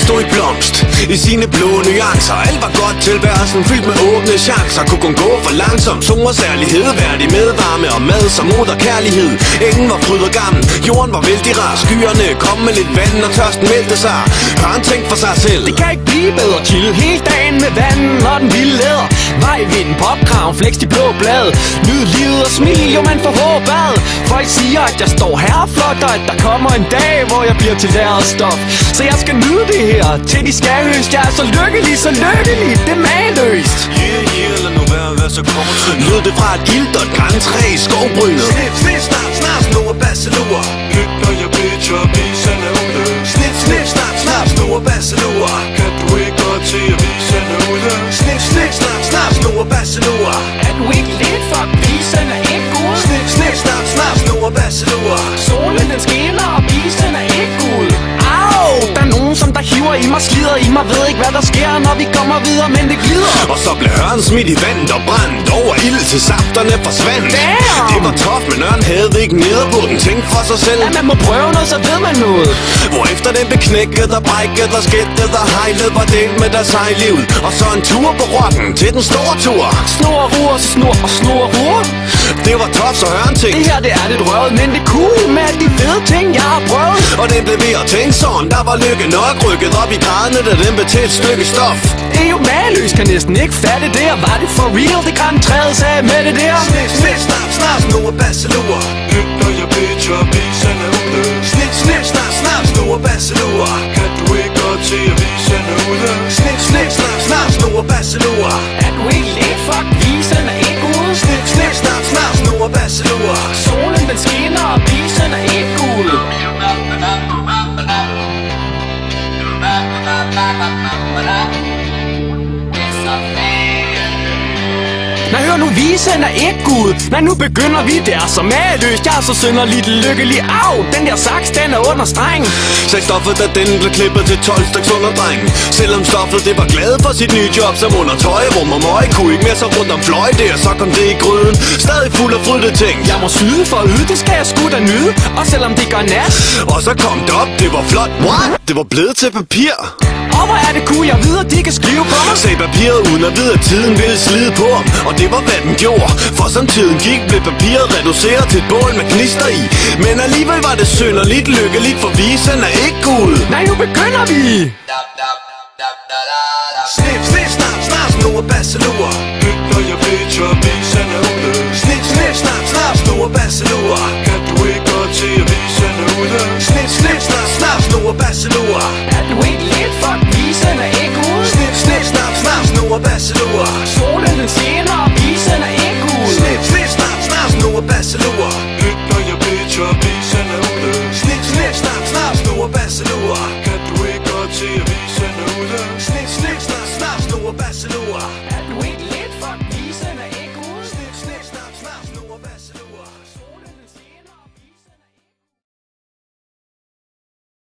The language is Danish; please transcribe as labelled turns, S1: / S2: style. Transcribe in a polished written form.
S1: Stod i blomst i sine blå nuancer. Alt var godt, tilværelsen fyldt med åbne chancer. Kunne kun gå for langsomt, sommer særlighed, værdig med varme og mad som mod og kærlighed. Engen var fryd og gammel, jorden var vældig rar. Skyerne kom med lidt vand, og tørsten meldte sig. Hørn tænkte for sig selv:
S2: det kan ikke blive bedre. Chill hele dagen med vand og den vilde læder. Vejvinden, popkraven, flex de blå blade. Nyd livet og smil, jo man får håbet. For I siger, at jeg står her flot, og at der kommer en dag, hvor jeg bliver til lærret stof. Så jeg skal nyde det her, til de skal høst. Jeg er så lykkelig, det er mageløst.
S1: Lad nu være så kort. Lød det fra et ild og et græntræ i skovbrynet.
S3: Snip, snart, snor, basselur.
S1: Lyt når jeg bitcher, visen er ude.
S3: Snip, snart, snor, basselur.
S1: Kan du ikke godt se, at visen er ude?
S3: Snip, snart, snor, basselur.
S2: Er du ikke lidt for visen er ikke god?
S3: Snip, snart, snor, basselur.
S2: Solen den skinner, og visen er ikke god. Au! Der er nogen som der hiver i mig, slider i mig. Ved ikke hvad der sker når vi kommer videre, men det glider.
S1: Og så blev Ørn smidt i vandet og brændt over ild til safterne forsvandt.
S2: Damn!
S1: Det var tof, men Ørn havde ikke nede på den. Tænkte for sig selv,
S2: at man må prøve noget, så ved man noget.
S1: Hvorefter den blev knækket og brækket og skættet og hejlet, var det med deres sejlivet. Og så en tur på rocken til den store tur.
S2: Snor, ruer, snor og snor, ruer.
S1: Det var tof, så Ørn tænkte:
S2: det her det er lidt røvet, men det er cool med alle de fede ting jeg har prøvet.
S1: Og den blev ved at tænke sådan, der var lykke nok rykket op i gradene, da den blev til et stykke stof.
S2: Det er jo mageløst, kan næsten ikke fatte det. Og var det for real, det græntræet sagde med det der.
S3: Snip, snart, snor, basselur.
S1: Lyt når jeg bitcher, visen er ude.
S3: Snip, snart, snor, basselur.
S1: Kan du ikke godt se, at visen er ude?
S3: Snip, snart, snor, basselur.
S2: Er du ikke lidt fuck, visen er ikke god?
S3: Snip, snart, snor, basselur.
S2: Solen den skinner, og visen er ikke god. Nej, hør nu, visen er ikke Gud. Nej, nu begynder vi, det er så mageløst. Jeg er så synderligt lykkelig. Au, den der saks, den er under streng.
S1: Sagde stoffet, da den blev klippet til 12 styks under dreng. Selvom stoffet, det var glad for sit nye job som under tøjrum og møg. Kunne ikke mere så rundt om fløj det, og så kom det i gryden. Stadig fuld af frydte ting.
S2: Jeg må syde for at yde, det skal jeg sgu da nyde. Og selvom det gør nas.
S1: Og så kom det op, det var flot. What? Det var blevet til papir.
S2: Og hvor er det cool, jeg ved, at de kan skrive på mig.
S1: Sagde papiret uden at vide, at tiden ville slide på ham. Og det var hvad den gjorde. For som tiden gik, blev papiret reduceret til et bål med gnister i. Men alligevel var det synderligt lykkeligt, for visen er ikke Gud.
S2: Nej, nu begynder vi.
S3: Snip, snart, snor, basselur.
S1: Lyt når jeg bitcher, visen er ude.
S3: Snip, snart, snor, basselur.
S1: Kan du ikke godt se, at visen er ude?
S3: Snip, snart, snor, basselur.
S2: Er du ikke lidt fuck, visen er ikke god?
S3: Snip, snart, snor, basselur.
S2: Solen den skinner, og visen er ikke god.
S3: Snip, snart, snor, basselur.